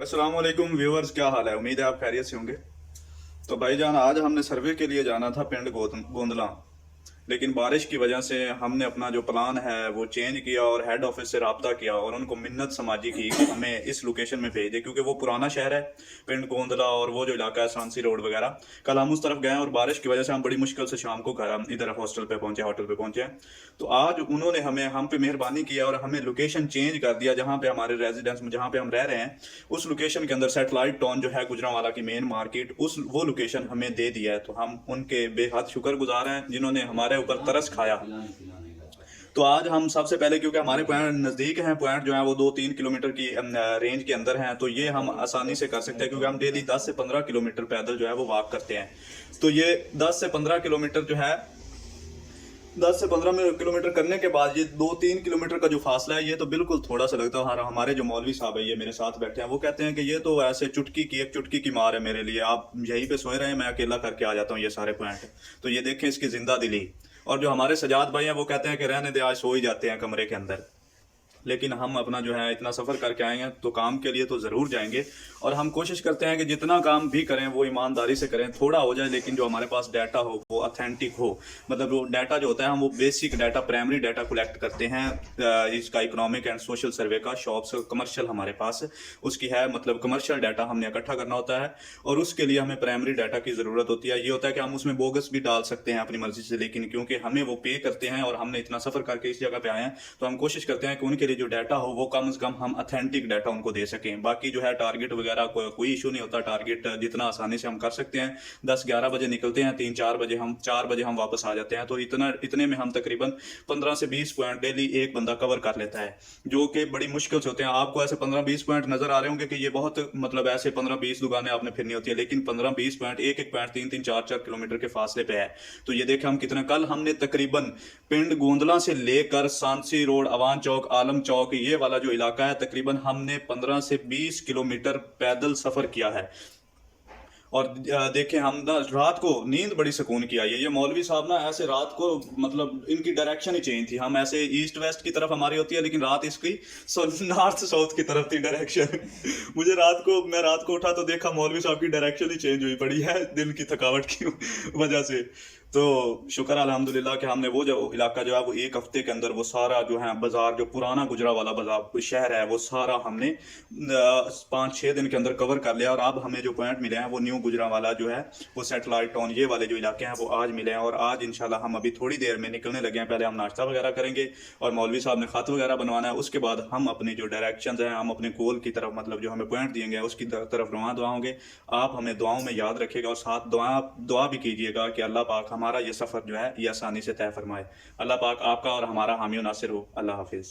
अस्सलाम वालेकुम व्यूअर्स, क्या हाल है। उम्मीद है आप खैरियत से होंगे। तो भाईजान, आज हमने सर्वे के लिए जाना था पिंड गोंदला, लेकिन बारिश की वजह से हमने अपना जो प्लान है वो चेंज किया और हेड ऑफिस से रब्ता किया और उनको मिन्नत समाजी की कि हमें इस लोकेशन में भेज दे, क्योंकि वो पुराना शहर है पिंड गोंदला और वो जो इलाका है सांसी रोड वगैरह। कल हम उस तरफ गए और बारिश की वजह से हम बड़ी मुश्किल से शाम को इधर हॉस्टल पे पहुंचे, होटल पे पहुंचे। तो आज उन्होंने हम पे मेहरबानी किया और हमें लोकेशन चेंज कर दिया, जहाँ पे हमारे रेजिडेंस में जहाँ पे हम रह रहे हैं उस लोकेशन के अंदर सैटेलाइट टाउन जो है गुजरांवाला की मेन मार्केट, उस वो लोकेशन हमें दे दिया है। तो हम उनके बेहद शुक्रगुजार हैं जिन्होंने हमारे ऊपर तरस खाया। तो आज हम सबसे पहले, क्योंकि हमारे पॉइंट नज़दीक हैं, पॉइंट जो है वो 2-3 किलोमीटर की रेंज के अंदर हैं, तो ये हम आसानी से कर सकते हैं, क्योंकि हम डेली 10 से 15 किलोमीटर पैदल जो है वो वॉक करते हैं। तो ये 10 से 15 किलोमीटर जो है, 10 से 15 किलोमीटर करने के बाद ये 2-3 किलोमीटर का जो फासला है, ये तो बिल्कुल थोड़ा सा लगता है। हमारे जो मौलवी साहब है, ये मेरे साथ बैठे हैं, वो कहते हैं कि ये तो ऐसे एक चुटकी की मार है मेरे लिए। आप यहीं पे सोए रहे हैं, मैं अकेला करके आ जाता हूँ ये सारे पॉइंट। तो ये देखें इसकी जिंदा दिली। और जो हमारे सजाद भाई हैं वो कहते हैं कि रहने दे, आज सो ही जाते हैं कमरे के अंदर। लेकिन हम अपना जो है इतना सफ़र करके आए हैं तो काम के लिए तो ज़रूर जाएंगे। और हम कोशिश करते हैं कि जितना काम भी करें वो ईमानदारी से करें, थोड़ा हो जाए लेकिन जो हमारे पास डाटा हो वो ऑथेंटिक हो। मतलब वो डाटा जो होता है, हम वो basic data, primary data collect करते हैं। इसका इकोनॉमिक एंड सोशल सर्वे का, शॉप्स कमर्शियल हमारे पास उसकी है, मतलब कमर्शियल डाटा हमने इकट्ठा करना होता है और उसके लिए हमें प्राइमरी डाटा की ज़रूरत होती है। ये होता है कि हम उसमें बोगस भी डाल सकते हैं अपनी मर्जी से, लेकिन क्योंकि हमें वो पे करते हैं और हमने इतना सफ़र करके इस जगह पे आए हैं, तो हम कोशिश करते हैं कि उनके लिए जो डाटा हो वो कम से कम हम ऑथेंटिक डाटा उनको दे सकें। बाकी जो है टारगेट वगैरह कोई इशू नहीं होता, टारगेट जितना आसानी से हम कर सकते हैं। 10-11 बजे निकलते हैं, 4 बजे हम वापस आ जाते हैं। तो इतने में हम तकरीबन 15 से 20 पॉइंट डेली एक बंदा कवर कर लेता है, जो कि बड़ी मुश्किल से होते हैं। आपको ऐसे 15-20 पॉइंट नजर आ रहे होंगे कि ये बहुत, मतलब ऐसे 15-20 दुकानें आपने फिरनी होती है, लेकिन 15-20 पॉइंट, एक पॉइंट 3-4 किलोमीटर के फासले पे है। तो ये देखें हम कितना, कल हमने तकरीबन पिंड गोंदला से लेकर सांसी रोड, अवान चौक, आलम चौक, ये वाला जो इलाका है, तकरीबन हमने 15 से 20 किलोमीटर पैदल सफर किया है। और देखें हम ना रात को नींद बड़ी सुकून की आई है। ये मौलवी साहब ना ऐसे रात को, मतलब इनकी डायरेक्शन ही चेंज थी। हम ऐसे ईस्ट वेस्ट की तरफ हमारी होती है, लेकिन रात इसकी नॉर्थ साउथ की तरफ थी डायरेक्शन। मैं रात को उठा तो देखा मौलवी साहब की डायरेक्शन ही चेंज हुई पड़ी है, दिन की थकावट की वजह से। तो शुक्र अल्हम्दुलिल्लाह कि हमने वो जो इलाका जो है वो एक हफ्ते के अंदर वो सारा जो है बाजार, जो पुराना गुजरा वाला बाजार शहर है, वो सारा हमने 5-6 दिन के अंदर कवर कर लिया। और अब हमें जो पॉइंट मिले हैं वो न्यू गुजरा वाला जो है, वो सैटेलाइट टाउन, ये वाले जो इलाके हैं वो आज मिले हैं। और आज इंशाल्लाह हम अभी थोड़ी देर में निकलने लगे हैं। पहले हम नाश्ता वगैरह करेंगे और मौलवी साहब ने खत वगैरह बनवाना है। उसके बाद हम अपनी जो डायरेक्शन हैं, हम अपने गोल की तरफ, मतलब जो हमें पॉइंट दिए गए उसकी तरफ रवाना दुआओंगे। आप हमें दुआओं में याद रखिएगा और साथ दुआ भी कीजिएगा कि अल्लाह पाक हमारा ये सफ़र जो है ये आसानी से तय फरमाए। अल्लाह पाक आपका और हमारा हामी और नासिर हो। अल्लाह हाफिज़।